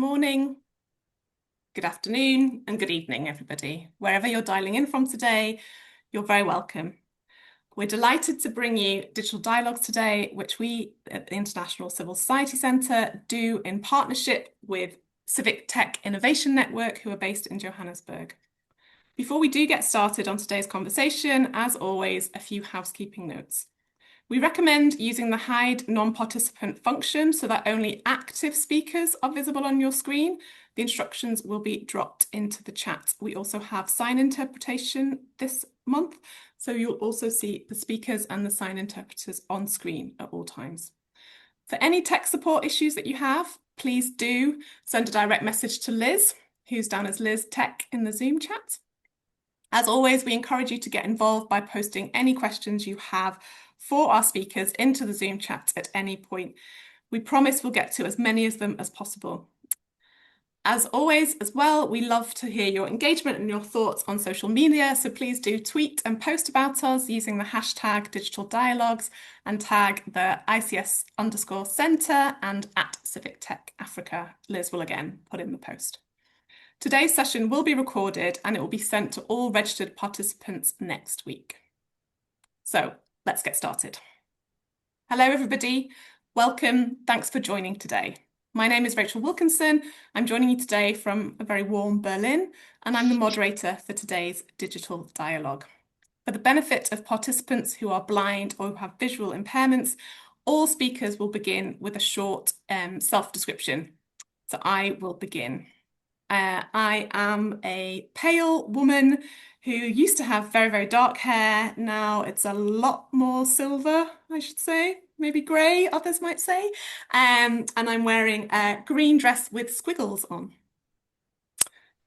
morning, good afternoon, and good evening, everybody. Wherever you're dialing in from today, you're very welcome. We're delighted to bring you Digital Dialogues today, which we at the International Civil Society Centre do in partnership with Civic Tech Innovation Network, who are based in Johannesburg. Before we do get started on today's conversation, as always, a few housekeeping notes. We recommend using the hide non-participant function so that only active speakers are visible on your screen. The instructions will be dropped into the chat. We also have sign interpretation this month, so you'll also see the speakers and the sign interpreters on screen at all times. For any tech support issues that you have, please do send a direct message to Liz, who's down as Liz Tech in the Zoom chat. As always, we encourage you to get involved by posting any questions you have for our speakers into the Zoom chat at any point. We promise we'll get to as many of them as possible. As always, as well, we love to hear your engagement and your thoughts on social media, so please do tweet and post about us using the hashtag Digital Dialogues and tag the ICS_Centre and at Civic Tech Africa. Liz will again put in the post. Today's session will be recorded and it will be sent to all registered participants next week. So let's get started. Hello, everybody. Welcome. Thanks for joining today. My name is Rachel Wilkinson. I'm joining you today from a very warm Berlin, and I'm the moderator for today's digital dialogue. For the benefit of participants who are blind or who have visual impairments, all speakers will begin with a short self-description. So I will begin. I am a pale woman who used to have very, very dark hair. Now it's a lot more silver, I should say, maybe grey, others might say. And I'm wearing a green dress with squiggles on.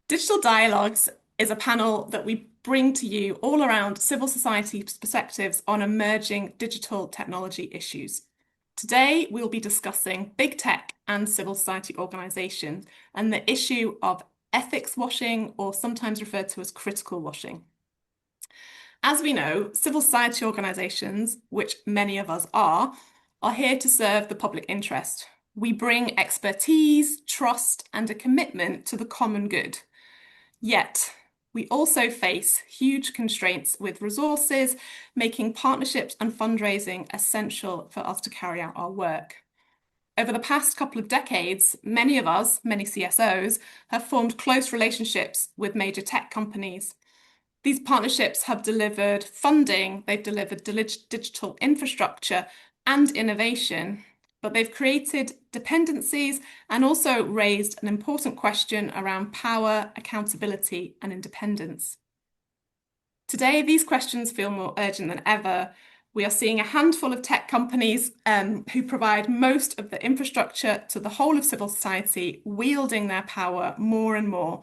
Digital Dialogues is a panel that we bring to you all around civil society perspectives on emerging digital technology issues. Today, we'll be discussing big tech and civil society organisations and the issue of ethics washing, or sometimes referred to as critical washing. As we know, civil society organisations, which many of us are here to serve the public interest. We bring expertise, trust, and a commitment to the common good. Yet, we also face huge constraints with resources, making partnerships and fundraising essential for us to carry out our work. Over the past couple of decades, many of us, many CSOs, have formed close relationships with major tech companies. These partnerships have delivered funding, they've delivered digital infrastructure and innovation, but they've created dependencies and also raised an important question around power, accountability, and independence. Today, these questions feel more urgent than ever. We are seeing a handful of tech companies who provide most of the infrastructure to the whole of civil society, wielding their power more and more.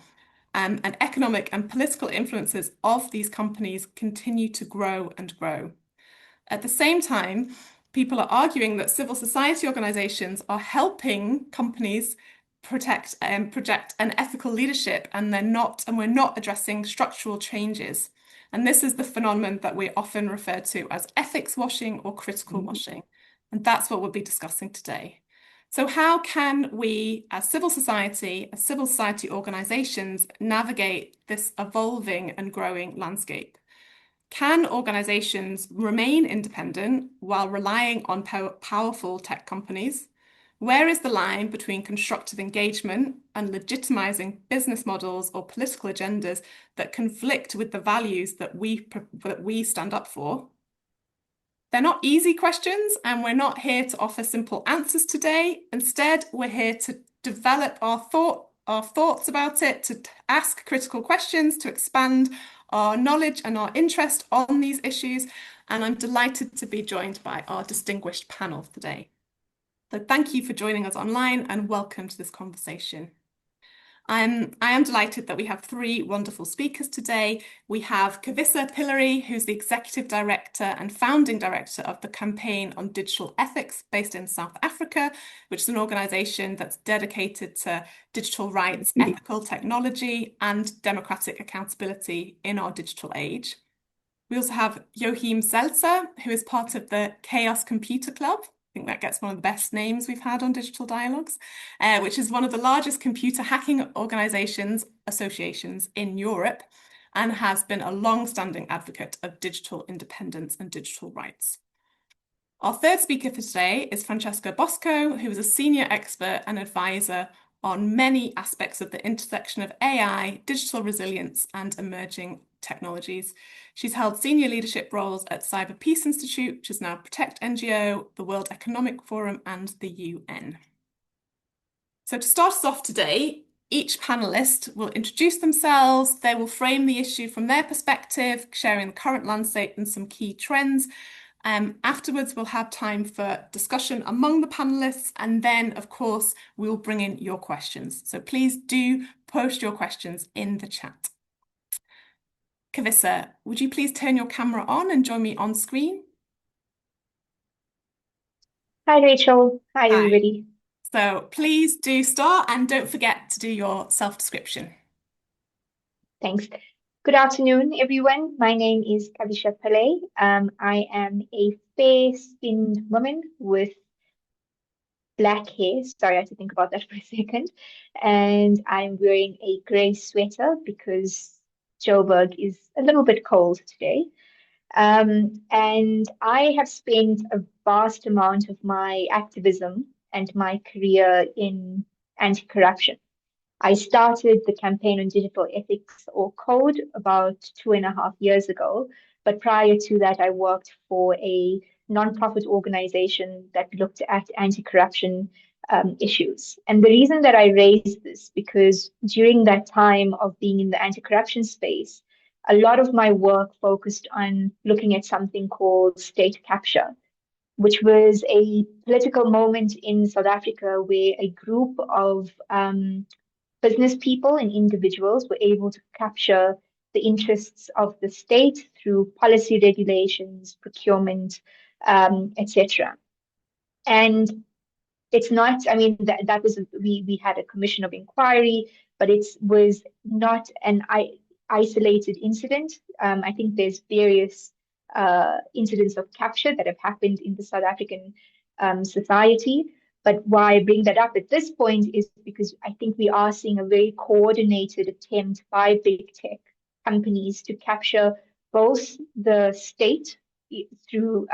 And economic and political influences of these companies continue to grow and grow. At the same time, people are arguing that civil society organisations are helping companies project an ethical leadership, and we're not addressing structural changes. And this is the phenomenon that we often refer to as ethics washing or critical washing. And that's what we'll be discussing today. So how can we, as civil society organisations, navigate this evolving and growing landscape? Can organisations remain independent while relying on powerful tech companies? Where is the line between constructive engagement and legitimising business models or political agendas that conflict with the values that we stand up for? They're not easy questions, and we're not here to offer simple answers today. Instead, we're here to develop our thoughts about it, to ask critical questions, to expand our knowledge and our interest on these issues. And I'm delighted to be joined by our distinguished panel today. So thank you for joining us online and welcome to this conversation. I am delighted that we have three wonderful speakers today. We have Kavissa Pillary, who's the Executive Director and Founding Director of the Campaign on Digital Ethics based in South Africa, which is an organisation that's dedicated to digital rights, ethical technology and democratic accountability in our digital age. We also have Joachim Seltzer, who is part of the Chaos Computer Club, think that gets one of the best names we've had on Digital Dialogues, which is one of the largest computer hacking associations in Europe, and has been a long-standing advocate of digital independence and digital rights. Our third speaker for today is Francesca Bosco, who is a senior expert and advisor on many aspects of the intersection of AI, digital resilience, and emerging technologies. She's held senior leadership roles at Cyber Peace Institute, which is now Protect NGO, the World Economic Forum, and the UN. So to start us off today, each panelist will introduce themselves. They will frame the issue from their perspective, sharing the current landscape and some key trends. Afterwards, we'll have time for discussion among the panelists, and then, of course, we'll bring in your questions. So please do post your questions in the chat. Kavissa, would you please turn your camera on and join me on screen? Hi, Rachel. Hi, everybody. So please do start, and don't forget to do your self-description. Thanks. Good afternoon, everyone. My name is Kavisha Pillai. I am a fair-skinned woman with black hair. Sorry, I had to think about that for a second. And I'm wearing a grey sweater because Joburg is a little bit cold today. And I have spent a vast amount of my activism and my career in anti-corruption. I started the campaign on digital ethics or code about 2.5 years ago. But prior to that, I worked for a nonprofit organization that looked at anti-corruption issues. And the reason that I raised this, because during that time of being in the anti-corruption space, a lot of my work focused on looking at something called state capture, which was a political moment in South Africa where a group of business people and individuals were able to capture the interests of the state through policy regulations, procurement, etc. And it's not, I mean, that was, we had a commission of inquiry, but it was not an isolated incident. I think there's various incidents of capture that have happened in the South African society. But why I bring that up at this point is because I think we are seeing a very coordinated attempt by big tech companies to capture both the state through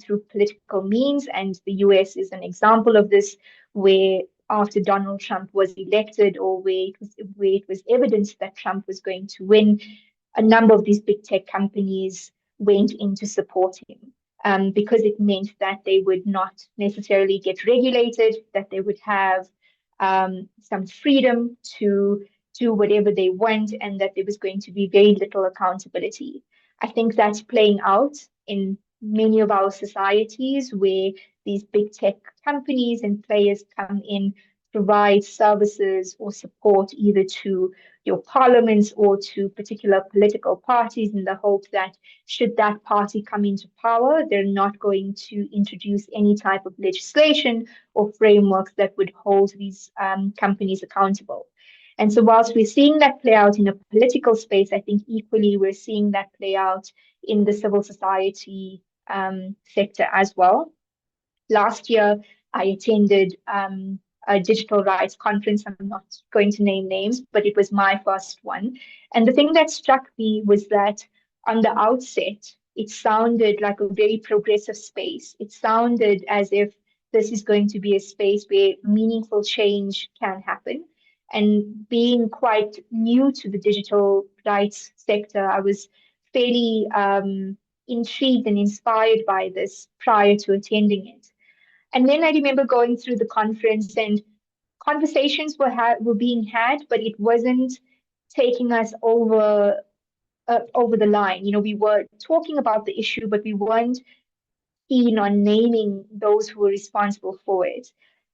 through political means, and the US is an example of this, where after Donald Trump was elected, or where it was evident that Trump was going to win, a number of these big tech companies went in to support him, because it meant that they would not necessarily get regulated, that they would have some freedom to do whatever they want, and that there was going to be very little accountability. I think that's playing out in many of our societies, where these big tech companies and players come in, provide services or support either to your parliaments or to particular political parties, in the hope that should that party come into power, they're not going to introduce any type of legislation or frameworks that would hold these companies accountable. And so whilst we're seeing that play out in a political space, I think equally we're seeing that play out in the civil society sector as well. Last year, I attended a digital rights conference. I'm not going to name names, but it was my first one. And the thing that struck me was that on the outset, it sounded like a very progressive space. It sounded as if this is going to be a space where meaningful change can happen. And being quite new to the digital rights sector, I was fairly intrigued and inspired by this prior to attending it. And then I remember going through the conference, and conversations were being had, but it wasn't taking us over the line. You know, we were talking about the issue, but we weren't keen on naming those who were responsible for it.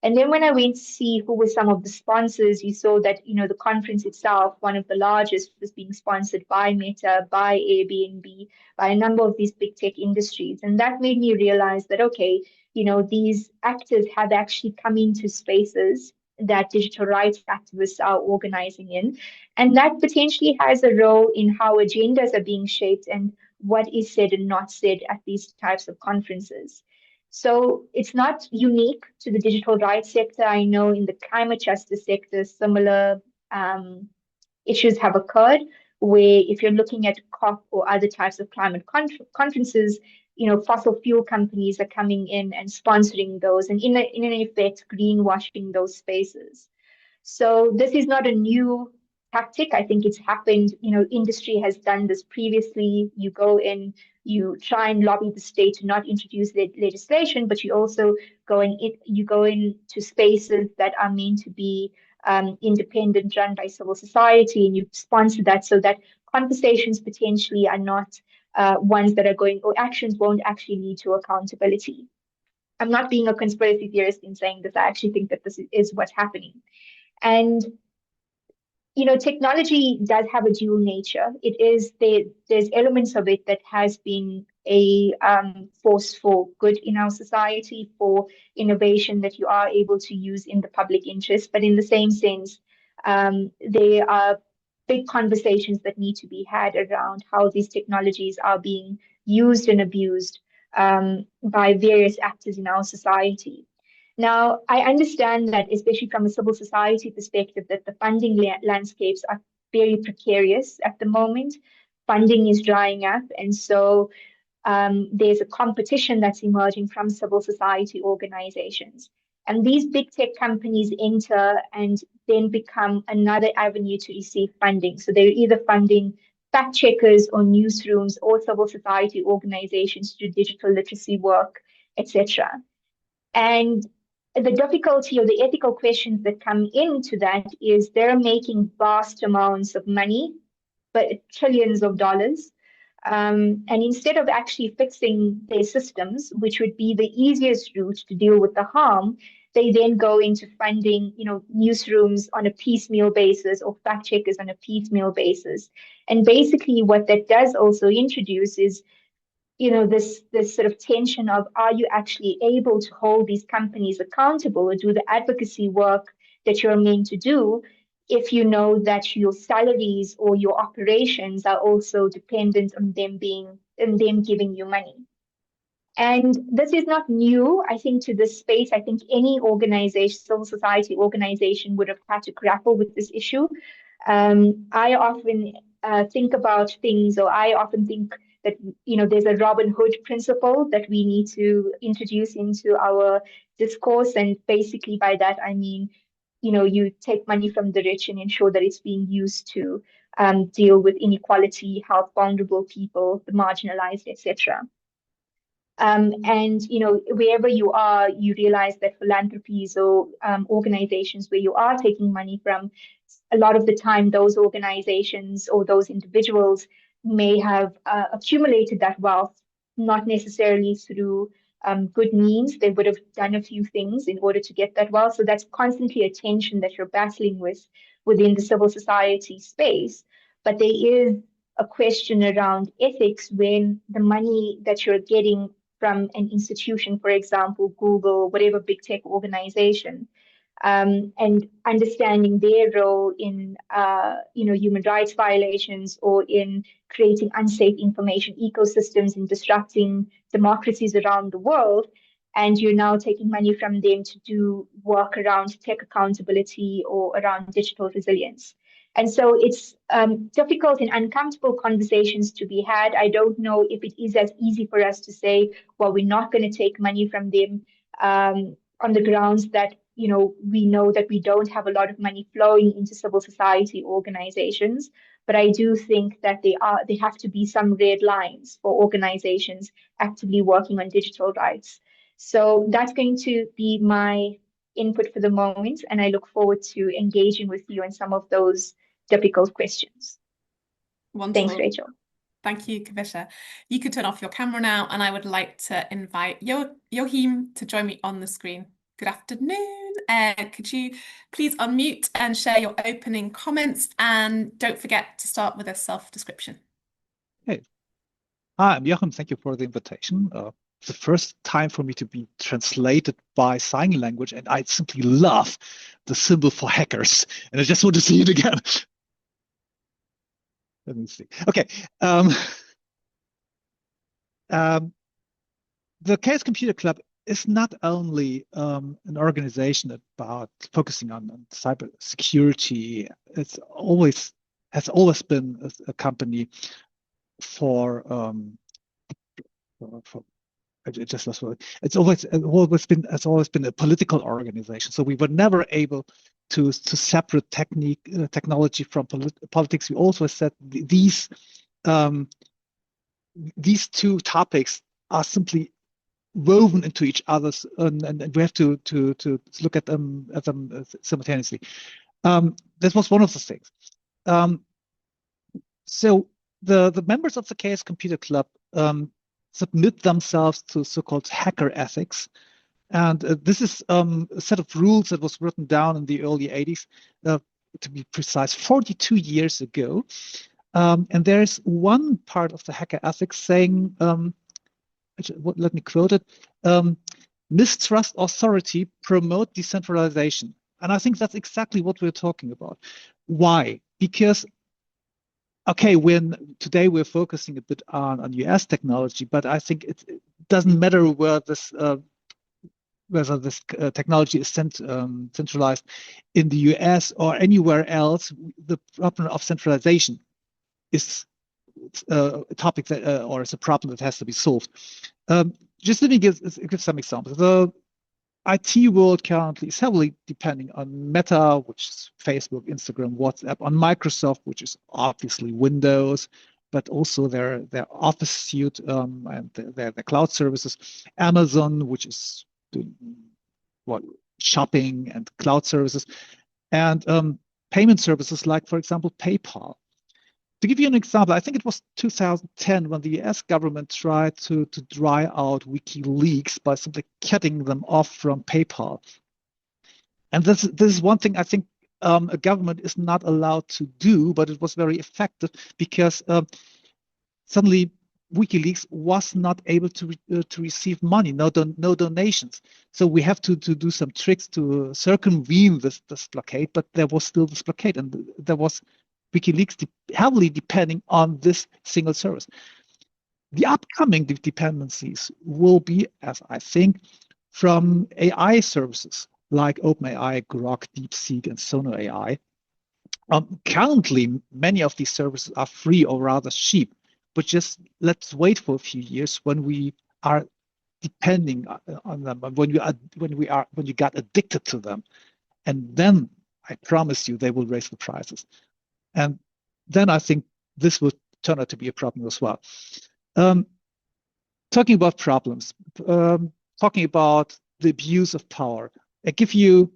And then when I went to see who were some of the sponsors, you saw that, you know, the conference itself, one of the largest, was being sponsored by Meta, by Airbnb, by a number of these big tech industries. And that made me realize that, okay, you know, these actors have actually come into spaces that digital rights activists are organizing in. And that potentially has a role in how agendas are being shaped and what is said and not said at these types of conferences. So it's not unique to the digital rights sector. I know in the climate justice sector, similar issues have occurred where if you're looking at COP or other types of climate conferences, fossil fuel companies are coming in and sponsoring those and in an effect greenwashing those spaces. So this is not a new tactic. I think it's happened. Industry has done this previously. You go in, you try and lobby the state to not introduce legislation, but you also you go into spaces that are meant to be independent, run by civil society, and you sponsor that so that conversations potentially are not ones that are going, or actions won't actually lead to accountability. I'm not being a conspiracy theorist in saying this. I actually think that this is what's happening. And technology does have a dual nature. There's elements of it that has been a force for good in our society, for innovation that you are able to use in the public interest. But in the same sense, there are big conversations that need to be had around how these technologies are being used and abused by various actors in our society. Now, I understand that, especially from a civil society perspective, that the funding landscapes are very precarious at the moment. Funding is drying up, and so there's a competition that's emerging from civil society organizations. And these big tech companies enter and then become another avenue to receive funding. So they're either funding fact checkers or newsrooms or civil society organizations to do digital literacy work, etc. And the difficulty or the ethical questions that come into that is they're making vast amounts of money, but trillions of dollars. And instead of actually fixing their systems, which would be the easiest route to deal with the harm, they then go into funding, newsrooms on a piecemeal basis or fact checkers on a piecemeal basis. And basically, what that does also introduce is this sort of tension of, are you actually able to hold these companies accountable or do the advocacy work that you're meant to do if you know that your salaries or your operations are also dependent on them giving you money. And this is not new, I think, to this space. I think any organization, civil society organization, would have had to grapple with this issue. I often think about things, or I often think that there's a Robin Hood principle that we need to introduce into our discourse, and basically by that I mean, you take money from the rich and ensure that it's being used to deal with inequality, help vulnerable people, the marginalized, etc. And wherever you are, you realize that philanthropies or organizations where you are taking money from, a lot of the time those organizations or those individuals may have accumulated that wealth, not necessarily through good means. They would have done a few things in order to get that wealth. So that's constantly a tension that you're battling with within the civil society space. But there is a question around ethics when the money that you're getting from an institution, for example, Google, whatever big tech organization, and understanding their role in human rights violations or in creating unsafe information ecosystems and disrupting democracies around the world. And you're now taking money from them to do work around tech accountability or around digital resilience. And so it's difficult and uncomfortable conversations to be had. I don't know if it is as easy for us to say, well, we're not going to take money from them on the grounds that we know that we don't have a lot of money flowing into civil society organizations. But I do think that there have to be some red lines for organizations actively working on digital rights. So that's going to be my input for the moment, and I look forward to engaging with you in some of those difficult questions. Thanks, Wonderful. Rachel. Thank you, Kavisha. You can turn off your camera now, and I would like to invite Joachim to join me on the screen. Good afternoon. Could you please unmute and share your opening comments? And don't forget to start with a self-description. Hey, hi, I'm Joachim. Thank you for the invitation. It's the first time for me to be translated by sign language, and I simply love the symbol for hackers. And I just want to see it again. Let me see. Okay. The Chaos Computer Club is not only an organization about focusing on cyber security. It's always has always been a company for for it just lost word. It's always been a political organization. So we were never able to separate technology from politics. We also said um, these two topics are simply woven into each other's, and we have to look at them simultaneously. That was one of the things. So the members of the Chaos Computer Club submit themselves to so-called hacker ethics. And this is a set of rules that was written down in the early 80s, to be precise, 42 years ago. And there's one part of the hacker ethics saying, let me quote it, mistrust authority, promote decentralization. And I think that's exactly what we're talking about. Why? Because okay, today we're focusing a bit on US technology, but I think it doesn't matter whether this technology is centralized in the US or anywhere else. The problem of centralization is a topic that, or it's a problem that has to be solved. Just let me give some examples. The IT world currently is heavily depending on Meta, which is Facebook, Instagram, WhatsApp, on Microsoft, which is obviously Windows, but also their Office suite and their cloud services. Amazon, which is doing shopping and cloud services, and payment services like, for example, PayPal. To give you an example, I think it was 2010 when the US government tried to dry out WikiLeaks by simply cutting them off from PayPal. And this is one thing I think a government is not allowed to do, but it was very effective because suddenly WikiLeaks was not able to receive money, no donations. So we have to do some tricks to circumvent this blockade, but there was still this blockade, and there was WikiLeaks heavily depending on this single service. The upcoming dependencies will be, as I think, from AI services like OpenAI, Grok, DeepSeek, and Sono AI. Currently, many of these services are free or rather cheap, but just let's wait for a few years when we are depending on them, when you got addicted to them, and then I promise you they will raise the prices. And then I think this will turn out to be a problem as well. Talking about problems, talking about the abuse of power, I give you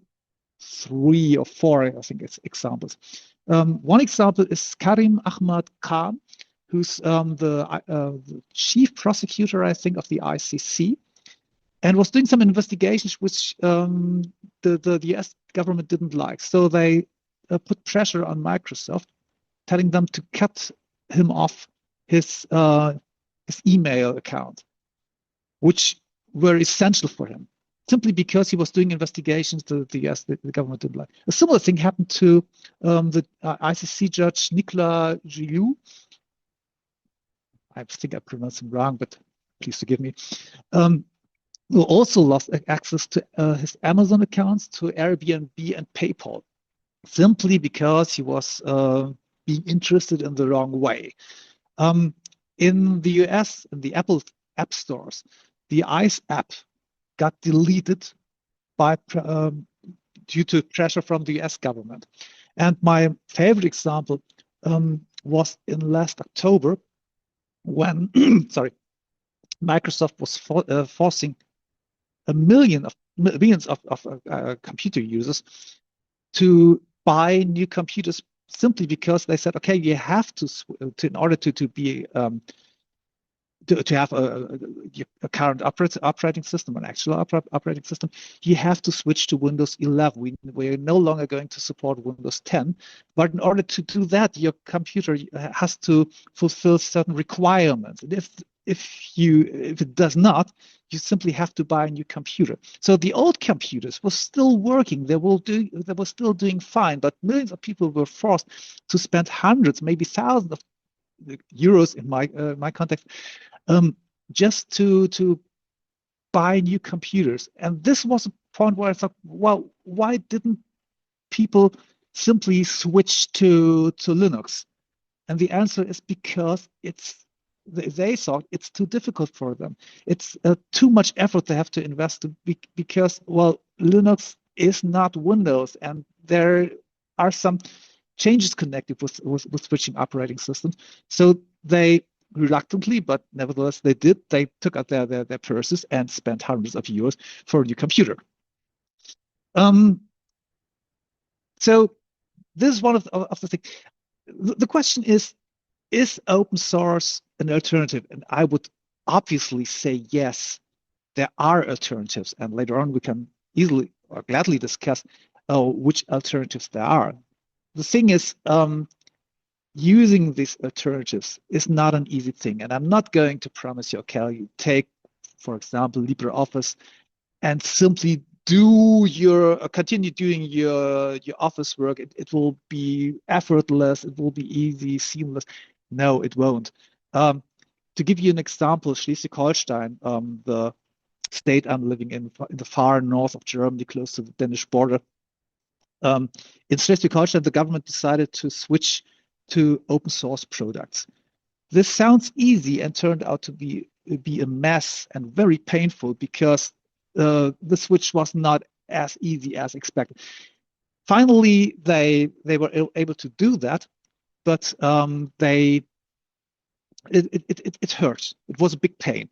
3 or 4, I think it's examples. One example is Karim Ahmad Khan, who's the chief prosecutor, I think, of the ICC, and was doing some investigations which the US government didn't like. So they put pressure on Microsoft, telling them to cut him off his email account, which were essential for him, simply because he was doing investigations that the US the government didn't like. A similar thing happened to the ICC judge Nicolas Gilloux. I think I pronounced him wrong, but please forgive me. Who also lost access to his Amazon accounts, to Airbnb and PayPal, simply because he was being interested in the wrong way. In the US, in the Apple app stores, the ICE app got deleted by due to pressure from the US government. And my favorite example was in last October when Microsoft was forcing millions of computer users to buy new computers simply because they said, okay, you have to in order to be to have a current operating system, an actual operating system, you have to switch to Windows 11. We're no longer going to support Windows 10. But in order to do that, your computer has to fulfill certain requirements. And if it does not, you simply have to buy a new computer. So the old computers were still working. They were still doing fine, but millions of people were forced to spend hundreds, maybe thousands of euros in my context, just to buy new computers. And this was a point where I thought, well, why didn't people simply switch to Linux? And the answer is because they thought it's too difficult for them. It's too much effort they have to invest because, well, Linux is not Windows, and there are some changes connected with switching operating systems. So they reluctantly, but nevertheless they did. They took out their purses and spent hundreds of euros for a new computer. So this is one of the things. The question is open source an alternative? And I would obviously say yes, there are alternatives. And later on, we can easily or gladly discuss which alternatives there are. The thing is, using these alternatives is not an easy thing. And I'm not going to promise you, okay, you take, for example, LibreOffice and simply continue doing your office work. It will be effortless. It will be easy, seamless. No, it won't. To give you an example, Schleswig-Holstein, the state I'm living in the far north of Germany, close to the Danish border. In Schleswig-Holstein, the government decided to switch to open source products. This sounds easy and turned out to be a mess and very painful because the switch was not as easy as expected. Finally, they were able to do that, but it hurt. It was a big pain.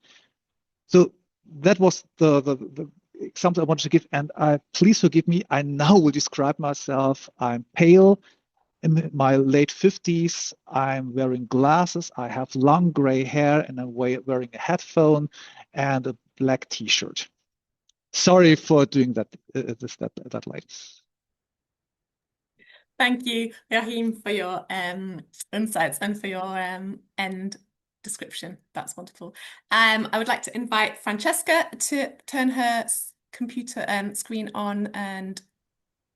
So that was the example I wanted to give. And please forgive me. I now will describe myself. I'm pale, in my late 50s. I'm wearing glasses. I have long gray hair, and I'm wearing a headphone and a black T-shirt. Sorry for doing that that late. Thank you, Joachim, for your insights and for your end description. That's wonderful. I would like to invite Francesca to turn her computer screen on and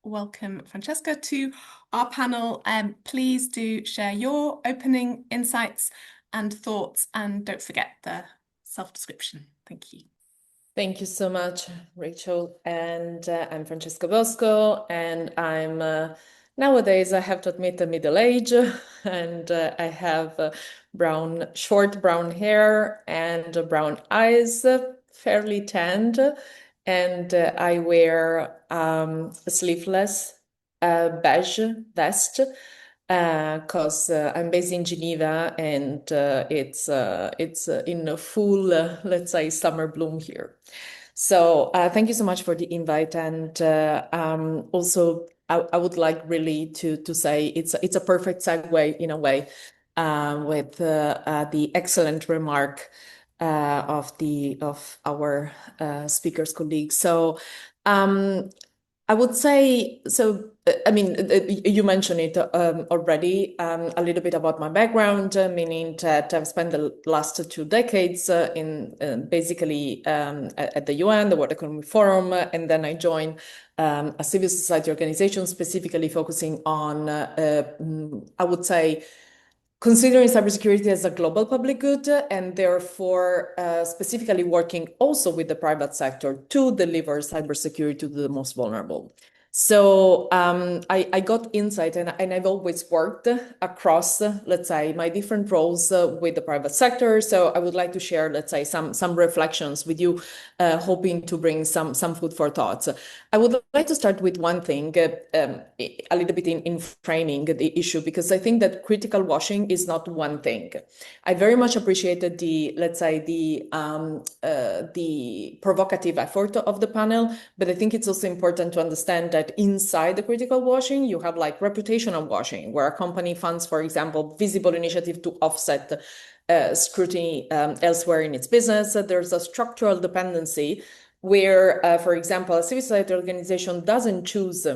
welcome Francesca to our panel. Please do share your opening insights and thoughts, and don't forget the self-description. Thank you. Thank you so much, Rachel. And I'm Francesca Bosco, and I'm nowadays, I have to admit, a middle age, and I have short brown hair and brown eyes, fairly tanned, and I wear a sleeveless beige vest because I'm based in Geneva, and it's in a full, let's say, summer bloom here. So thank you so much for the invite, and also I would like really to say it's a perfect segue in a way with the excellent remark of our speakers colleagues. So I would say, so, I mean, you mentioned it already, a little bit about my background, meaning that I've spent the last 2 decades in basically at the UN, the World Economic Forum, and then I joined a civil society organization specifically focusing on, I would say, considering cybersecurity as a global public good, and therefore specifically working also with the private sector to deliver cybersecurity to the most vulnerable. So I got insight, and I've always worked across, let's say, my different roles with the private sector. So I would like to share, let's say, some reflections with you, hoping to bring some food for thoughts. I would like to start with one thing, a little bit in framing the issue, because I think that critical washing is not one thing. I very much appreciated let's say, the provocative effort of the panel, but I think it's also important to understand that inside the critical washing, you have like reputational washing, where a company funds, for example, visible initiative to offset scrutiny elsewhere in its business. There's a structural dependency where, for example, a civil society organization doesn't choose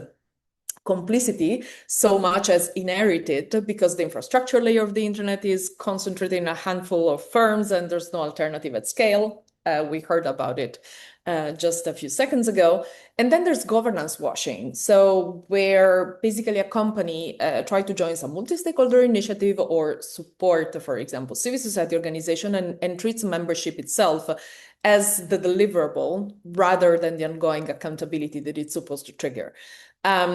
complicity so much as inherited, because the infrastructure layer of the internet is concentrated in a handful of firms and there's no alternative at scale. We heard about it just a few seconds ago. And then there's governance washing. So where basically a company try to join some multi-stakeholder initiative or support, for example, civil society organization and treats membership itself as the deliverable rather than the ongoing accountability that it's supposed to trigger. I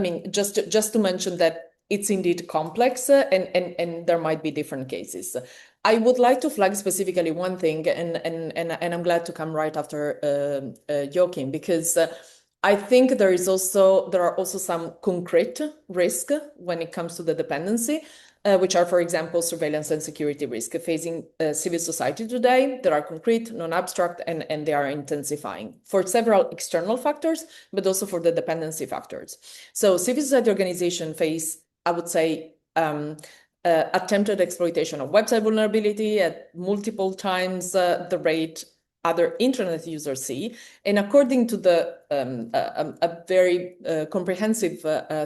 mean, just to mention that it's indeed complex, and there might be different cases. I would like to flag specifically one thing, and I'm glad to come right after Joachim, because I think there are also some concrete risk when it comes to the dependency, which are, for example, surveillance and security risk facing civil society today. There are concrete, non-abstract, and they are intensifying for several external factors, but also for the dependency factors. So civil society organizations face, I would say, attempted exploitation of website vulnerability at multiple times the rate other internet users see. And according to a very comprehensive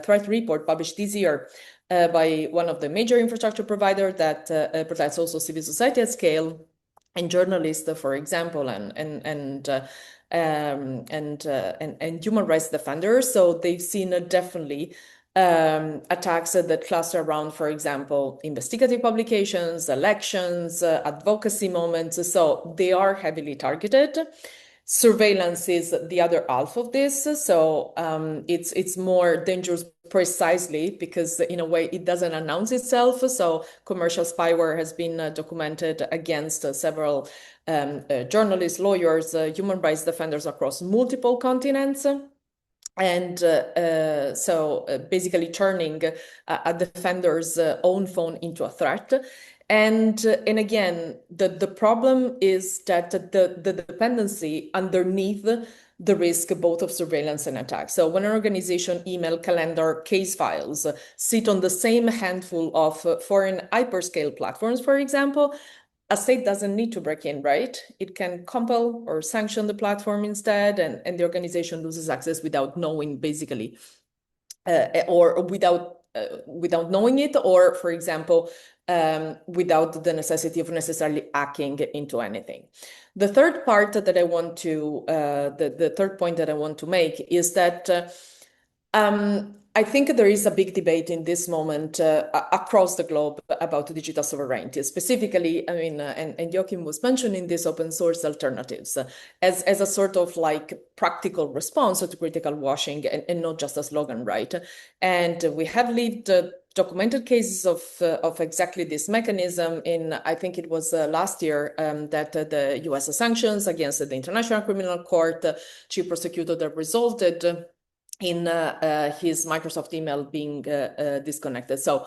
threat report published this year by one of the major infrastructure providers that protects also civil society at scale and journalists, for example, and human rights defenders. So they've seen definitely attacks that cluster around, for example, investigative publications, elections, advocacy moments. So they are heavily targeted. Surveillance is the other half of this. So it's more dangerous precisely because in a way it doesn't announce itself. So commercial spyware has been documented against several journalists, lawyers, human rights defenders across multiple continents. And basically turning a defender's own phone into a threat. And again, the problem is that the dependency underneath the risk both of surveillance and attack. So when an organization email, calendar, case files sit on the same handful of foreign hyperscale platforms, for example, a state doesn't need to break in, right? It can compel or sanction the platform instead, and the organization loses access without knowing, basically, or without knowing it, or, for example, without the necessity of necessarily hacking into anything. The third part that I want to, the third point that I want to make is that I think there is a big debate in this moment across the globe about digital sovereignty. Specifically, I mean, and Joachim was mentioning these open source alternatives as a sort of like practical response to critical washing and not just a slogan, right? And we have lived documented cases of exactly this mechanism in, I think it was last year that the US sanctions against the International Criminal Court, chief prosecutor that resulted in his Microsoft email being disconnected. So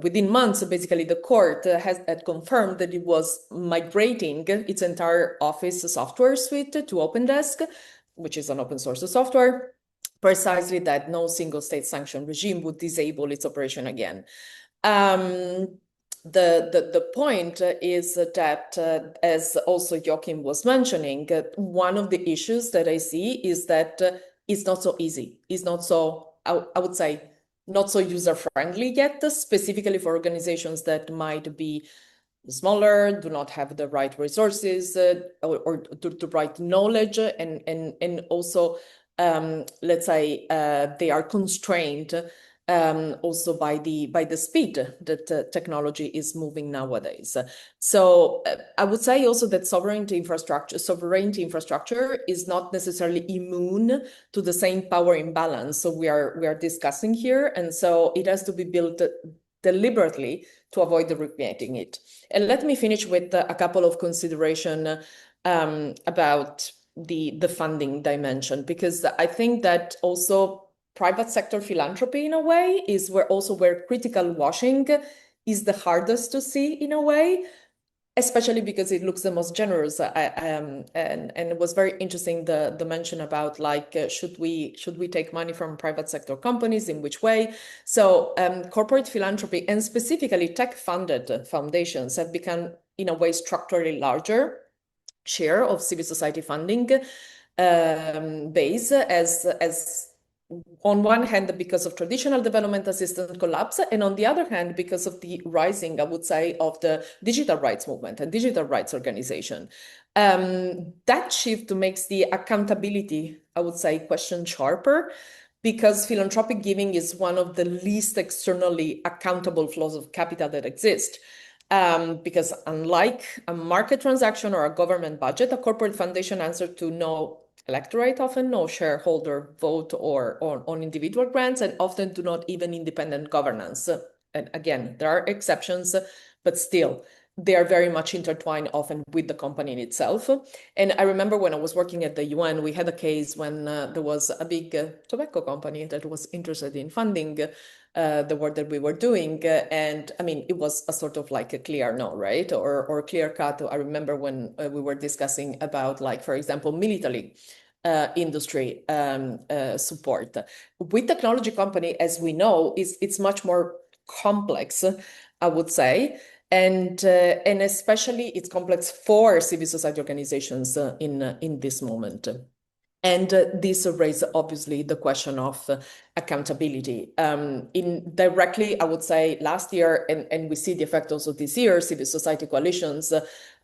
within months, basically, the court had confirmed that it was migrating its entire Office software suite to OpenDesk, which is an open source software, precisely that no single state sanction regime would disable its operation again. The point is that, as also Joachim was mentioning, one of the issues that I see is that it's not so easy. It's not so, I would say, not so user-friendly yet, specifically for organizations that might be smaller, do not have the right resources or the right knowledge, and also, let's say, they are constrained also by the speed that technology is moving nowadays. So I would say also that sovereignty infrastructure is not necessarily immune to the same power imbalance. So we are discussing here, and so it has to be built deliberately to avoid recreating it. And let me finish with a couple of considerations about the funding dimension, because I think that also private sector philanthropy, in a way, is where critical washing is the hardest to see, in a way, especially because it looks the most generous. And it was very interesting the mention about like should we take money from private sector companies, in which way? So corporate philanthropy and specifically tech-funded foundations have become, in a way, structurally larger share of civil society funding base as on one hand, because of traditional development assistance collapse, and on the other hand, because of the rising, I would say, of the digital rights movement and digital rights organization. That shift makes the accountability, I would say, question sharper, because philanthropic giving is one of the least externally accountable flows of capital that exist. Because unlike a market transaction or a government budget, a corporate foundation answers to no electorate, often no shareholder vote or on individual grants, and often do not even independent governance. And again, there are exceptions, but still, they are very much intertwined often with the company in itself. And I remember when I was working at the UN, we had a case when there was a big tobacco company that was interested in funding the work that we were doing. And I mean, it was a sort of like a clear no, right? Or clear cut. I remember when we were discussing about, like, for example, military industry support. With technology company, as we know, it's much more complex, I would say. And especially it's complex for civil society organizations in this moment. And this raises obviously the question of accountability. Indirectly, I would say last year, and we see the effect also this year, civil society coalitions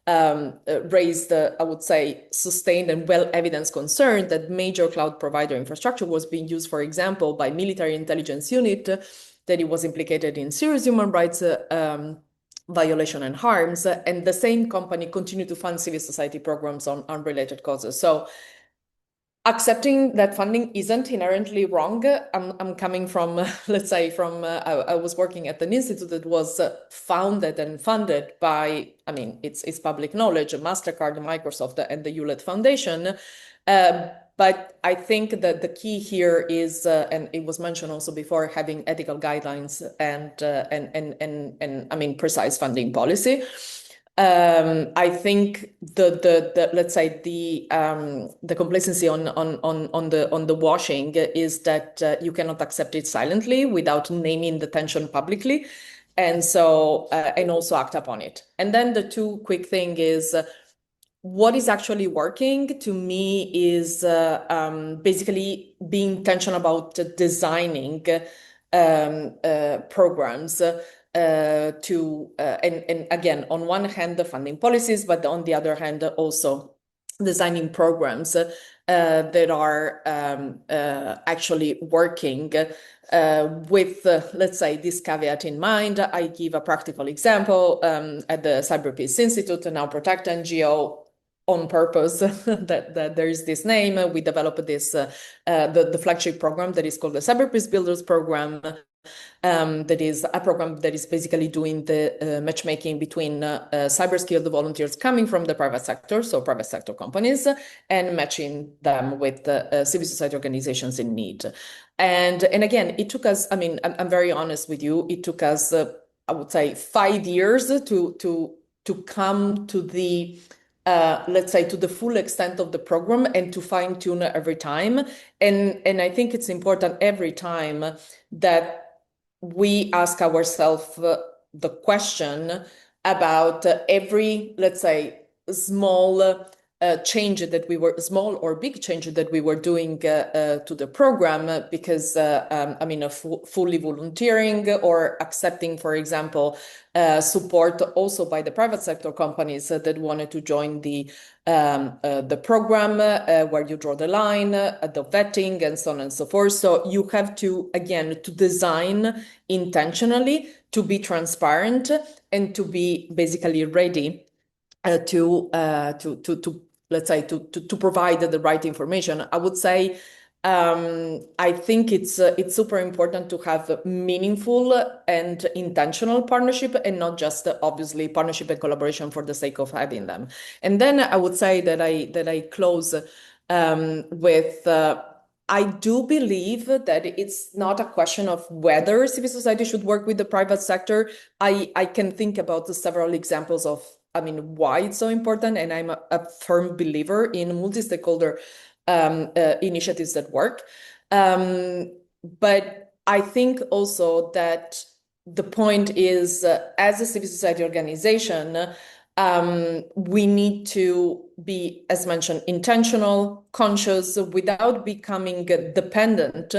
raised, I would say, sustained and well-evidenced concern that major cloud provider infrastructure was being used, for example, by military intelligence unit, that it was implicated in serious human rights violation and harms, and the same company continued to fund civil society programs on unrelated causes. So accepting that funding isn't inherently wrong. I'm coming from, let's say, I was working at an institute that was founded and funded by, I mean, it's public knowledge, MasterCard, Microsoft, and the Hewlett Foundation. But I think that the key here is, and it was mentioned also before, having ethical guidelines and I mean, precise funding policy. I think the let's say the complacency on the washing is that you cannot accept it silently without naming the tension publicly, and so and also act upon it. And then the two quick thing is what is actually working to me is basically being intentional about designing programs. And again, on one hand, the funding policies, but on the other hand, also designing programs that are actually working with, let's say, this caveat in mind. I give a practical example at the Cyber Peace Institute, now Protect NGO, on purpose that there is this name. We developed this, the flagship program that is called the Cyber Peace Builders Program. That is a program that is basically doing the matchmaking between cyber skilled volunteers coming from the private sector, so private sector companies, and matching them with civil society organizations in need. And again, it took us, I mean, I'm very honest with you, it took us, I would say, 5 years to come to the let's say, to the full extent of the program and to fine tune every time. And I think it's important every time that we ask ourselves the question about every, let's say, small change that we were, small or big change that we were doing to the program, because I mean, fully volunteering or accepting, for example, support also by the private sector companies that wanted to join the program, where you draw the line, the vetting, and so on and so forth. So you have to, again, to design intentionally, to be transparent, and to be basically ready to let's say to provide the right information. I would say I think it's super important to have meaningful and intentional partnership, and not just obviously partnership and collaboration for the sake of having them. And then I would say that I close with I do believe that it's not a question of whether civil society should work with the private sector. I can think about several examples of, I mean, why it's so important, and I'm a firm believer in multi-stakeholder initiatives that work. But I think also that the point is, as a civil society organization, we need to be, as mentioned, intentional, conscious, without becoming dependent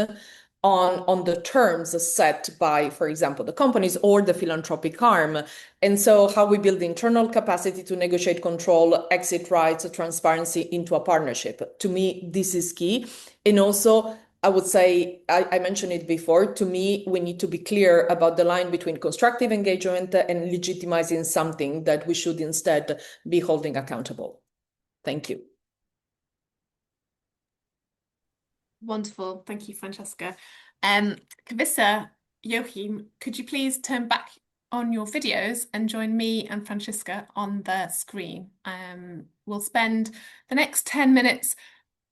on the terms set by, for example, the companies or the philanthropic arm. And so how we build internal capacity to negotiate control, exit rights, transparency into a partnership. To me, this is key. And also I would say, I mentioned it before, to me, we need to be clear about the line between constructive engagement and legitimizing something that we should instead be holding accountable. Thank you. Wonderful. Thank you, Francesca. Kavissa, Joachim, could you please turn back on your videos and join me and Francesca on the screen? We'll spend the next 10 minutes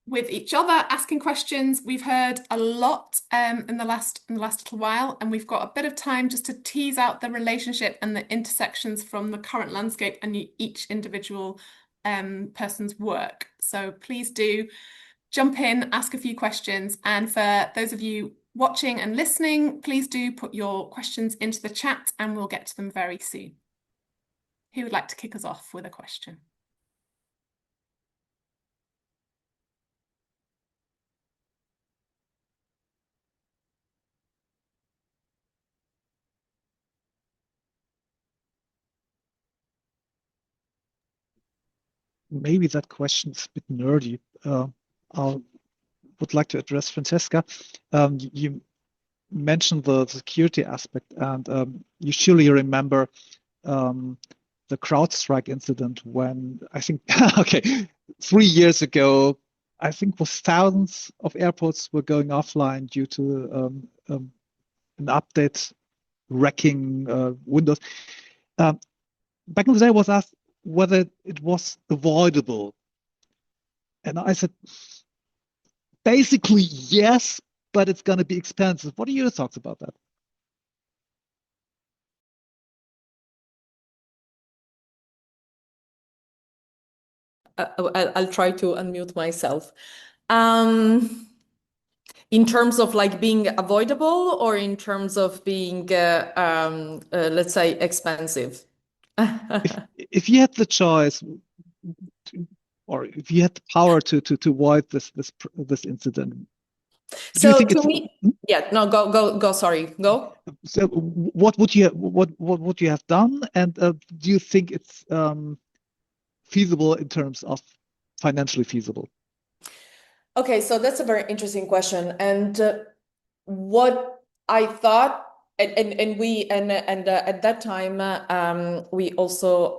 with each other asking questions. We've heard a lot in the last little while, and we've got a bit of time just to tease out the relationship and the intersections from the current landscape and each individual person's work. So please do jump in, ask a few questions, and for those of you watching and listening, please do put your questions into the chat and we'll get to them very soon. Who would like to kick us off with a question? Maybe that question is a bit nerdy. I would like to address Francesca. You mentioned the security aspect, and you surely remember the CrowdStrike incident when I think, okay, 3 years ago, I think was thousands of airports were going offline due to an update wrecking Windows. Back in the day, I was asked whether it was avoidable, and I said, basically yes, but it's going to be expensive. What are your thoughts about that? I'll try to unmute myself. In terms of like being avoidable or in terms of being, let's say, expensive? If you had the choice, or if you had the power to avoid this incident, do you So think to it's me, yeah, no, go. Sorry, go. so? What would you have done, and do you think it's feasible in terms of financially feasible? Okay, so that's a very interesting question, and what I thought, and we at that time we also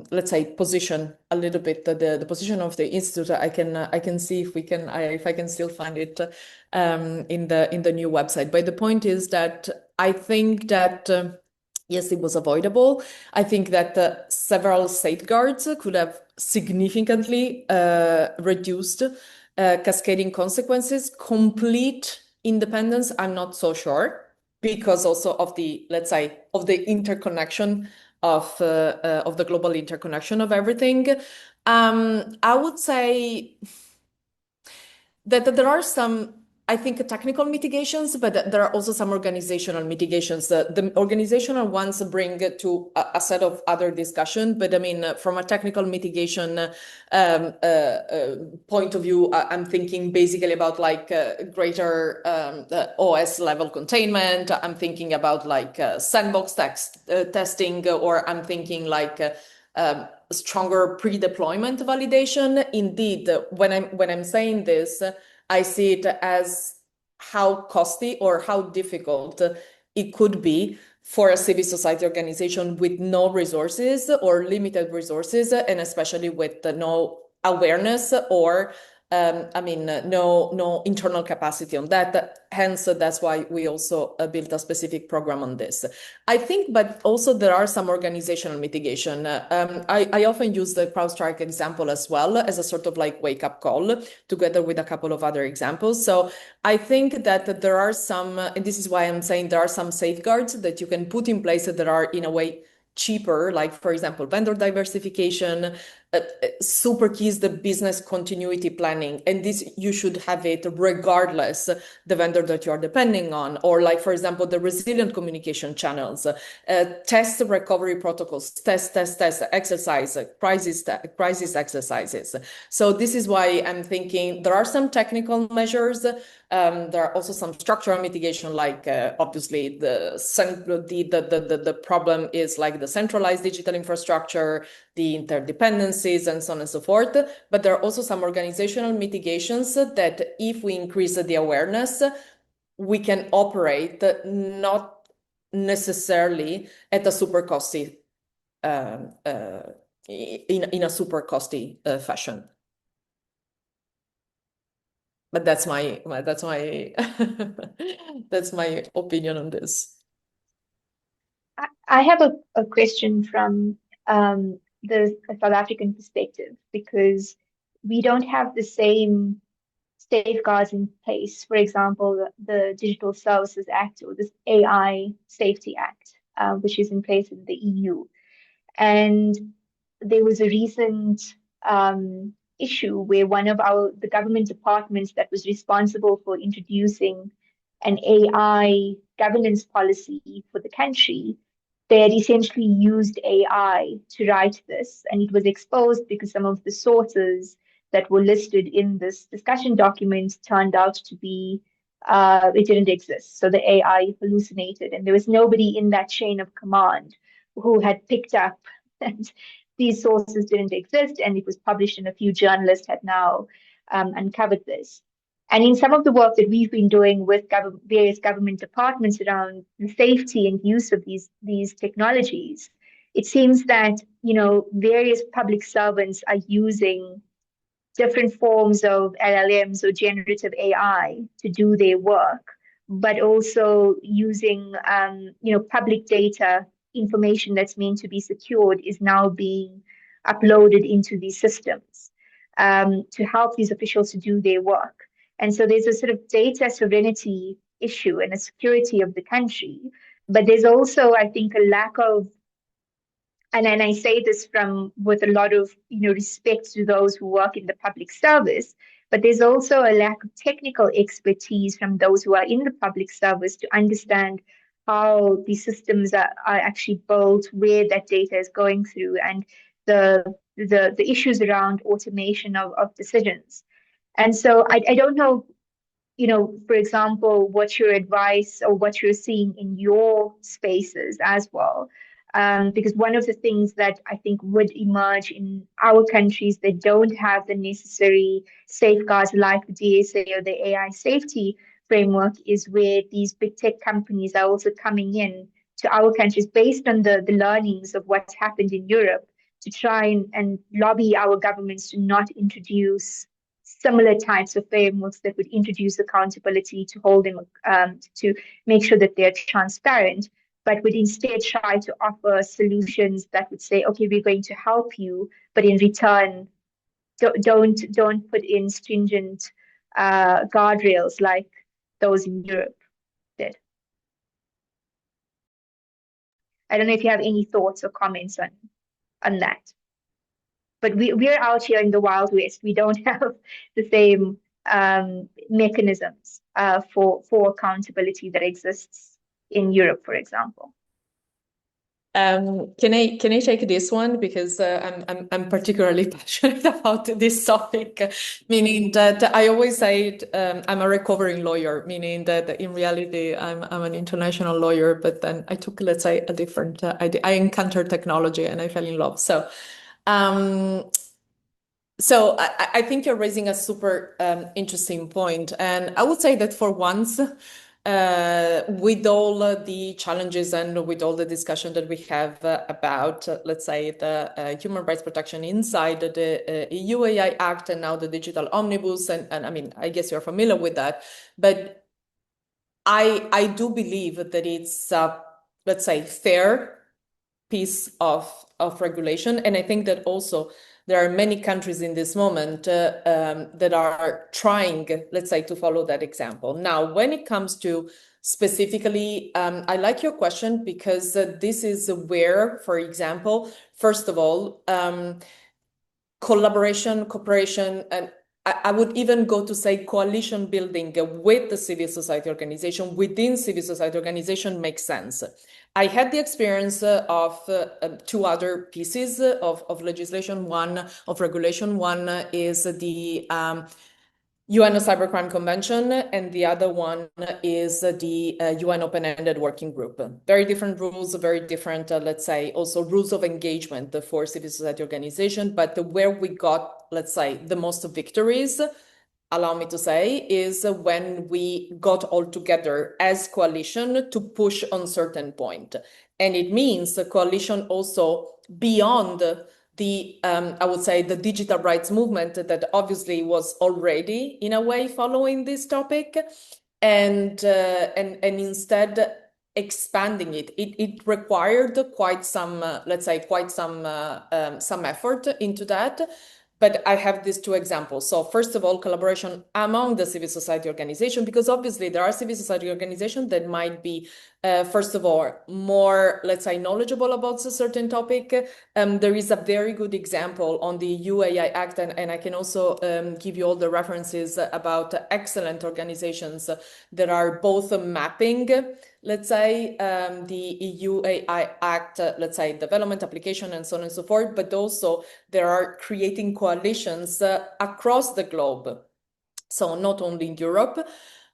let's say position a little bit the position of the institute. I can see if I can still find it in the new website. But the point is that I think that. Yes, it was avoidable. I think that several safeguards could have significantly reduced cascading consequences. Complete independence, I'm not so sure, because also of the, let's say, of the interconnection of the global interconnection of everything. I would say that there are some, I think, technical mitigations, but there are also some organizational mitigations. The organizational ones bring to a set of other discussion, but I mean, from a technical mitigation point of view, I'm thinking basically about like greater OS level containment. I'm thinking about like sandbox testing, or I'm thinking like stronger pre-deployment validation. Indeed, when I'm saying this, I see it as how costly or how difficult it could be for a civil society organization with no resources or limited resources, and especially with no awareness or no internal capacity on that. Hence, that's why we also built a specific program on this. I think, but also there are some organizational mitigation. I often use the CrowdStrike example as well as a sort of like wake-up call, together with a couple of other examples. So I think that there are some, and this is why I'm saying there are some safeguards that you can put in place that are in a way cheaper, like for example, vendor diversification, super key is the business continuity planning. And this, you should have it regardless the vendor that you are depending on, or like, for example, the resilient communication channels, test recovery protocols, test exercise, crisis exercises. So this is why I'm thinking there are some technical measures. There are also some structural mitigation, like obviously the problem is like the centralized digital infrastructure, the interdependency, competencies and so on and so forth. But there are also some organizational mitigations that if we increase the awareness, we can operate not necessarily at a super costly in a super costly fashion. But that's my that's my opinion on this. I have a question from the South African perspective, because we don't have the same safeguards in place. For example, the Digital Services Act or this AI Safety Act, which is in place in the EU. And there was a recent issue where one of the government departments that was responsible for introducing an AI governance policy for the country, they had essentially used AI to write this, and it was exposed because some of the sources that were listed in this discussion document turned out to be it didn't exist. So the AI hallucinated, and there was nobody in that chain of command who had picked up that these sources didn't exist, and it was published, and a few journalists had now uncovered this. And in some of the work that we've been doing with various government departments around the safety and use of these technologies, it seems that, you know, various public servants are using different forms of LLMs or generative AI to do their work, but also using, public data information that's meant to be secured is now being uploaded into these systems to help these officials to do their work. And so there's a sort of data sovereignty issue and a security of the country. But there's also, I think, a lack of, and I say this from with a lot of respect to those who work in the public service, but there's also a lack of technical expertise from those who are in the public service to understand how these systems are actually built, where that data is going through, and the issues around automation of decisions. And so I don't know, for example, what's your advice or what you're seeing in your spaces as well. Because one of the things that I think would emerge in our countries that don't have the necessary safeguards like the DSA or the AI safety framework is where these big tech companies are also coming in to our countries based on the learnings of what's happened in Europe to try and lobby our governments to not introduce similar types of frameworks that would introduce accountability to hold them, to make sure that they're transparent, but would instead try to offer solutions that would say, okay, we're going to help you, but in return, don't put in stringent guardrails like those in Europe did. I don't know if you have any thoughts or comments on that. But we're out here in the Wild West. We don't have the same mechanisms for accountability that exists in Europe, for example. Can I take this one, because I'm particularly passionate about this topic, meaning that I always say I'm a recovering lawyer, meaning that in reality I'm an international lawyer, but then I took, let's say, a different I encountered technology and I fell in love. So I think you're raising a super interesting point, and I would say that for once, with all the challenges and with all the discussion that we have about, let's say, the human rights protection inside the EU AI Act and now the Digital Omnibus, and I mean, I guess you're familiar with that, but I do believe that it's let's say, fair piece of regulation, and I think that also there are many countries in this moment that are trying, let's say, to follow that example. Now, when it comes to specifically, I like your question because this is where, for example, first of all, collaboration, cooperation, and I would even go to say coalition building with the civil society organization, within civil society organization makes sense. I had the experience of two other pieces of legislation. One of regulation. One is the UN Cybercrime Convention, and the other one is the UN Open-Ended Working Group. Very different rules, very different, let's say, also rules of engagement for civil society organization. But where we got, let's say, the most victories, allow me to say, is when we got all together as coalition to push on certain point. And it means a coalition also beyond the, I would say, the digital rights movement that obviously was already in a way following this topic, and instead expanding it. It required quite some, let's say, quite some effort into that. But I have these two examples. So first of all, collaboration among the civil society organization, because obviously there are civil society organizations that might be, first of all, more, let's say, knowledgeable about a certain topic. There is a very good example on the UAI Act, and I can also give you all the references about excellent organizations that are both mapping, let's say, the EU AI Act, let's say, development, application, and so on and so forth, but also there are creating coalitions across the globe. So not only in Europe.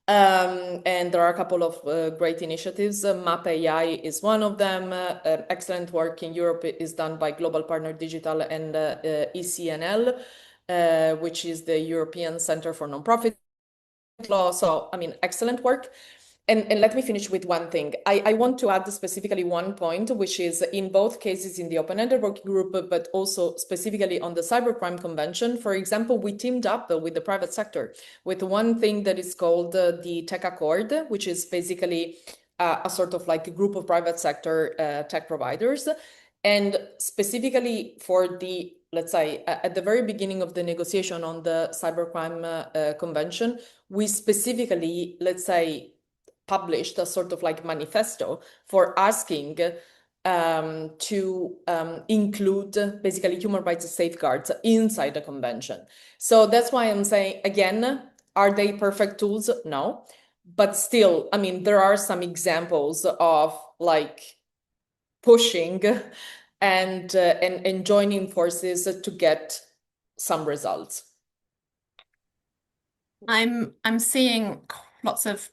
And there are a couple of great initiatives. Map AI is one of them. Excellent work in Europe is done by Global Partner Digital and ECNL, which is the European Center for Nonprofit Law. So, I mean, excellent work. And let me finish with one thing. I want to add specifically one point, which is in both cases in the open-ended working group, but also specifically on the Cybercrime Convention. For example, we teamed up with the private sector with one thing that is called the Tech Accord, which is basically a sort of like a group of private sector tech providers. And specifically for the, let's say, at the very beginning of the negotiation on the Cybercrime Convention, we specifically, let's say, published a sort of like manifesto for asking to include basically human rights safeguards inside the convention. So that's why I'm saying, again, are they perfect tools? No. But still, I mean, there are some examples of like pushing and joining forces to get some results. I'm seeing lots of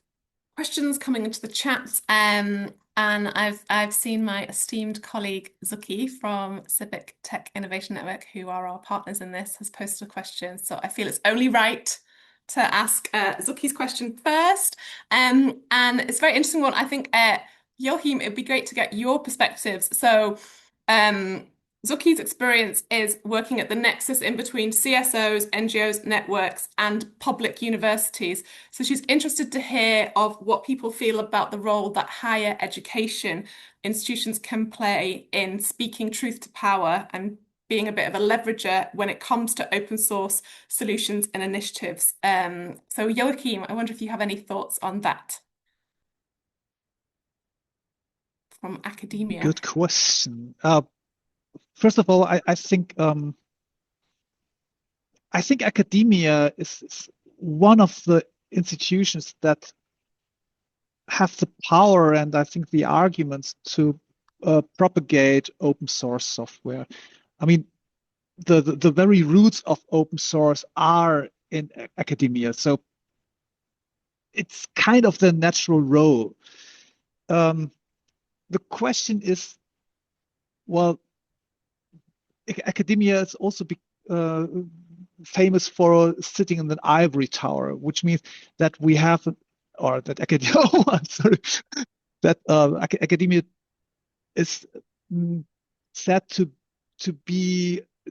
questions coming into the chat, and I've seen my esteemed colleague Zuki from Civic Tech Innovation Network, who are our partners in this, has posted a question. So I feel it's only right to ask Zuki's question first. And it's a very interesting one. I think, Joachim, it'd be great to get your perspectives. So Zuki's experience is working at the nexus in between CSOs, NGOs, networks, and public universities. So she's interested to hear of what people feel about the role that higher education institutions can play in speaking truth to power and being a bit of a leverager when it comes to open source solutions and initiatives. So Joachim, I wonder if you have any thoughts on that from academia. Good question. First of all, I think academia is one of the institutions that have the power and I think the arguments to propagate open source software. I mean, the very roots of open source are in academia, so it's kind of the natural role. The question is, well, academia is also famous for sitting in an ivory tower, which means that we have, or that academia, oh, I'm sorry, that academia is said to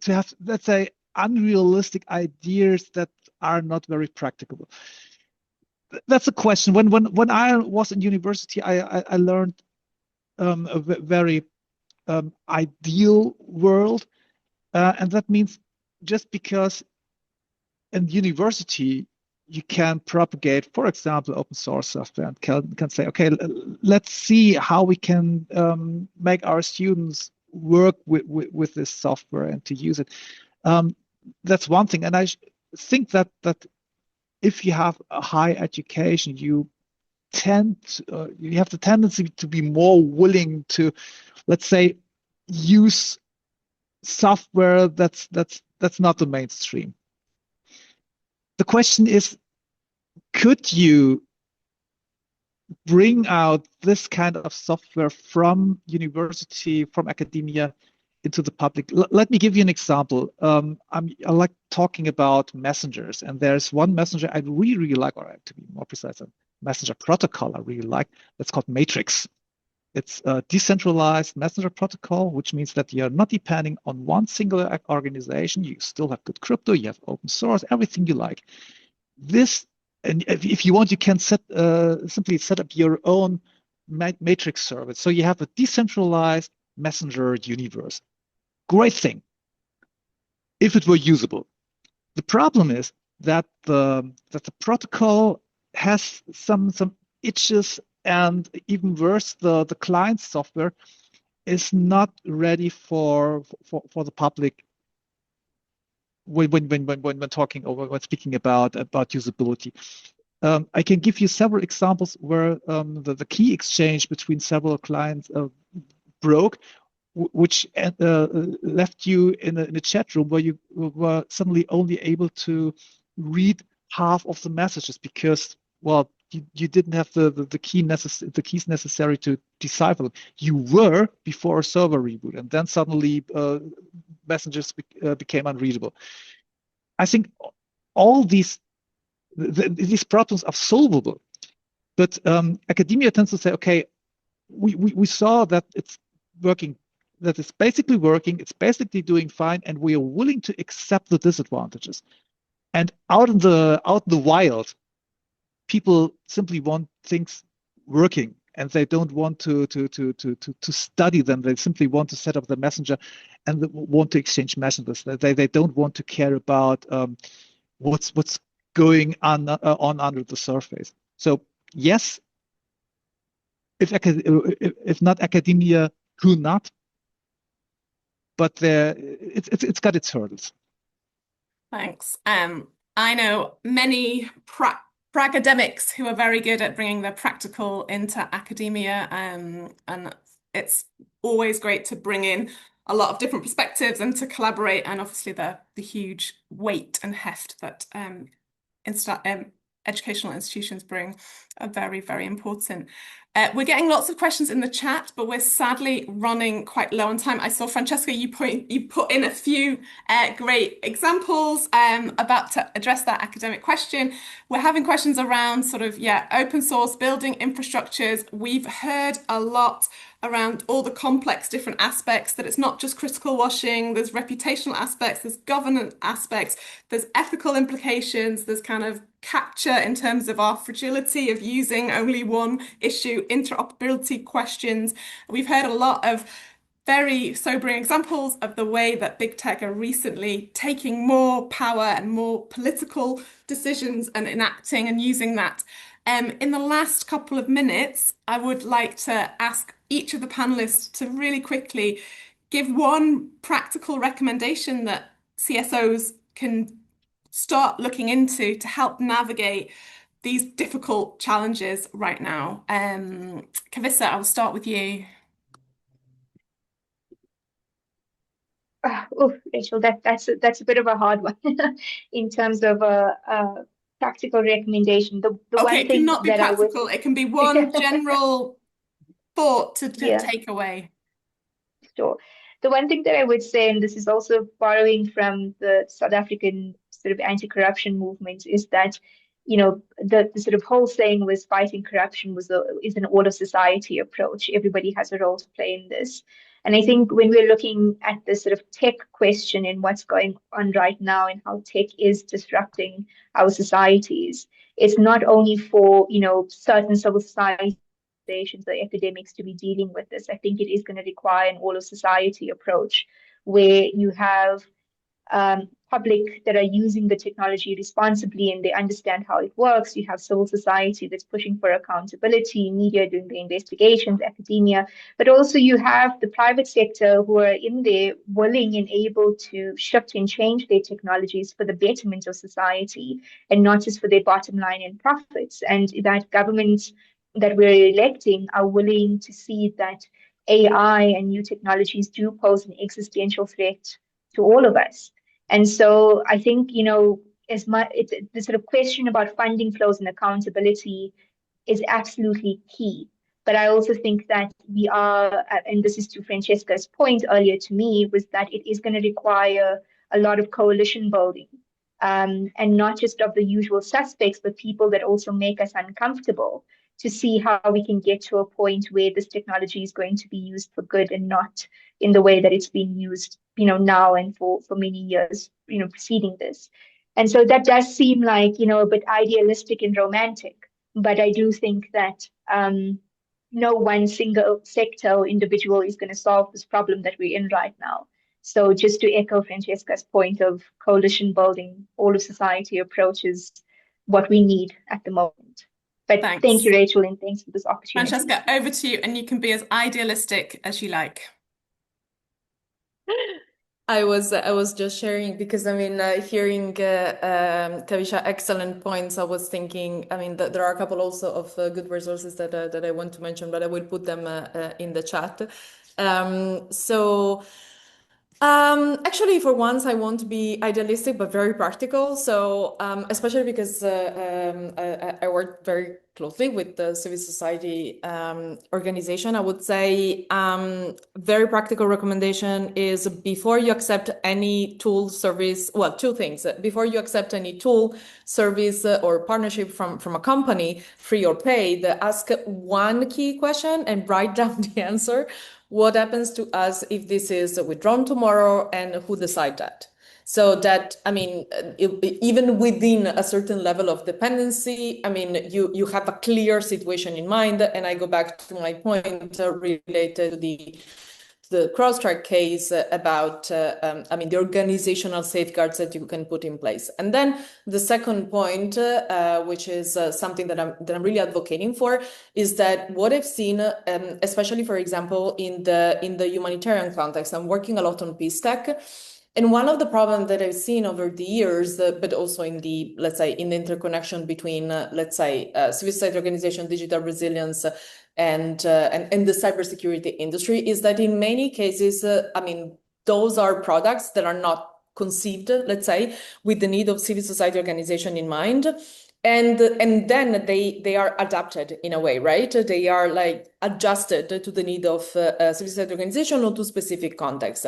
have, let's say, unrealistic ideas that are not very practicable. That's a question. When I was in university, I learned a very ideal world. And that means just because in university you can propagate, for example, open source software and can say, okay, let's see how we can make our students work with this software and to use it. That's one thing. And I think that if you have a high education, you have the tendency to be more willing to, let's say, use software that's not the mainstream. the question is, could you bring out this kind of software from university, from academia into the public? Let me give you an example. I like talking about messengers, and there's one messenger I really, really like, or to be more precise, a messenger protocol I really like. That's called Matrix. It's a decentralized messenger protocol, which means that you're not depending on one singular organization. You still have good crypto, you have open source, everything you like. This, and if you want, you can simply set up your own matrix service. So you have a decentralized messenger universe. Great thing, if it were usable. The problem is that the protocol has some itches, and even worse, the client software is not ready for the public when talking or when speaking about usability. I can give you several examples where the key exchange between several clients broke, which left you in a chat room where you were suddenly only able to read half of the messages because, well, you didn't have the keys necessary to decipher them. You were before a server reboot, and then suddenly messages became unreadable. I think all these problems are solvable, but academia tends to say, okay, we saw that it's working, that it's basically working, it's basically doing fine, and we are willing to accept the disadvantages. And out in the wild, people simply want things working, and they don't want to study them. They simply want to set up the messenger and want to exchange messages. They don't want to care about what's going on under the surface. So yes, if not academia, who not? But it's got its hurdles. Thanks. I know many academics who are very good at bringing the practical into academia, and it's always great to bring in a lot of different perspectives and to collaborate, and obviously the huge weight and heft that educational institutions bring are very, very important. We're getting lots of questions in the chat, but we're sadly running quite low on time. I saw, Francesca, you put in a few great examples about to address that academic question. We're having questions around sort of, open source, building infrastructures. We've heard a lot around all the complex different aspects, that it's not just critical washing, there's reputational aspects, there's governance aspects, there's ethical implications, there's kind of capture in terms of our fragility of using only one issue, interoperability questions. We've heard a lot of very sobering examples of the way that big tech are recently taking more power and more political decisions and enacting and using that. In the last couple of minutes, I would like to ask each of the panelists to really quickly give one practical recommendation that CSOs can start looking into to help navigate these difficult challenges right now. Kavissa, I'll start with you. Rachel, that's a bit of a hard one in terms of a practical recommendation. The Okay, one it thing cannot be that I would practical. It can be one general thought to take away. Sure. The one thing that I would say, and this is also borrowing from the South African sort of anti-corruption movement, is that, the sort of whole saying was fighting corruption is an all of society approach. Everybody has a role to play in this. And I think when we're looking at the sort of tech question and what's going on right now and how tech is disrupting our societies, it's not only for, certain civil society or academics to be dealing with this. I think it is going to require an all of society approach where you have public that are using the technology responsibly and they understand how it works. You have civil society that's pushing for accountability, media doing the investigations, academia, but also you have the private sector who are in there willing and able to shift and change their technologies for the betterment of society and not just for their bottom line and profits. And that governments that we're electing are willing to see that AI and new technologies do pose an existential threat to all of us. And so I think, as much, it's the sort of question about funding flows and accountability is absolutely key. But I also think that we are, and this is to Francesca's point earlier to me, was that it is going to require a lot of coalition building, and not just of the usual suspects, but people that also make us uncomfortable, to see how we can get to a point where this technology is going to be used for good and not in the way that it's being used, now and for many years, preceding this. And so that does seem like, a bit idealistic and romantic, but I do think that no one single sector or individual is going to solve this problem that we're in right now. So just to echo Francesca's point of coalition building, all of society approaches what we need at the moment. But Thanks. Thank you, Rachel, and thanks for this opportunity. Francesca, over to you, and you can be as idealistic as you like. I was just sharing because hearing Kavisha excellent points. I was thinking, that there are a couple also of good resources that I want to mention, but I will put them in the chat. Actually, for once, I won't be idealistic, but very practical. So, especially because I work very closely with the civil society organization, I would say very practical recommendation is before you accept any tool, service, well, two things. Before you accept any tool, service, or partnership from a company, free or paid, ask one key question and write down the answer. What happens to us if this is withdrawn tomorrow, and who decide that? So that, even within a certain level of dependency, you have a clear situation in mind. And I go back to my point related to the CrowdStrike case about, the organizational safeguards that you can put in place. And then the second point, which is something that I'm really advocating for, is that what I've seen, especially, for example, in the humanitarian context, I'm working a lot on peace tech. And one of the problems that I've seen over the years, but also in the, let's say, in the interconnection between, civil society organization, digital resilience, and the cybersecurity industry, is that in many cases, those are products that are not conceived, let's say, with the need of civil society organization in mind. And then they are adapted in a way, right? They are like adjusted to the need of civil society organization or to specific contexts.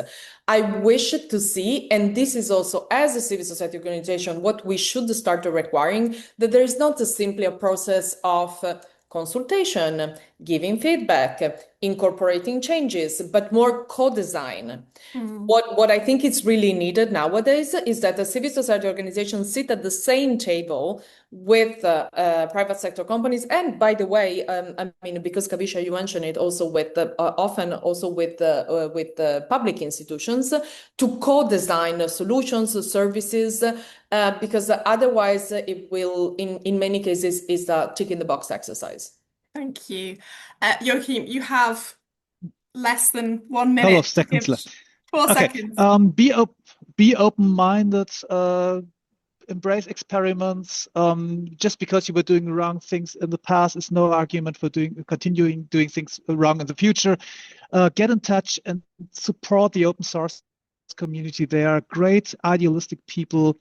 I wish to see, and this is also as a civil society organization, what we should start requiring, that there is not simply a process of consultation, giving feedback, incorporating changes, but more co-design. What I think is really needed nowadays is that the civil society organizations sit at the same table with private sector companies, and by the way, because Kavisha, you mentioned it, also with often also with public institutions, to co-design solutions, services, because otherwise it will, in many cases, is a tick in the box exercise. Thank you. Joachim, you have less than 1 minute. Couple of seconds left. 4 Okay. seconds. Be open-minded. Embrace experiments. Just because you were doing wrong things in the past is no argument for continuing doing things wrong in the future. Get in touch and support the open source community. They are great, idealistic people,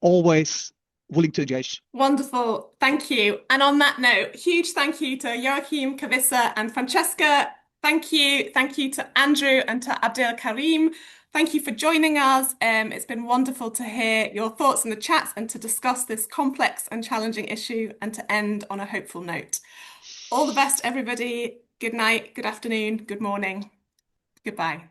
always willing to engage. Wonderful. Thank you. And on that note, huge thank you to Joachim, Kavisha, and Francesca. Thank you. Thank you to Andrew and to Abdel Karim. Thank you for joining us. It's been wonderful to hear your thoughts in the chat and to discuss this complex and challenging issue and to end on a hopeful note. All the best, everybody. Good night, good afternoon, good morning. Goodbye.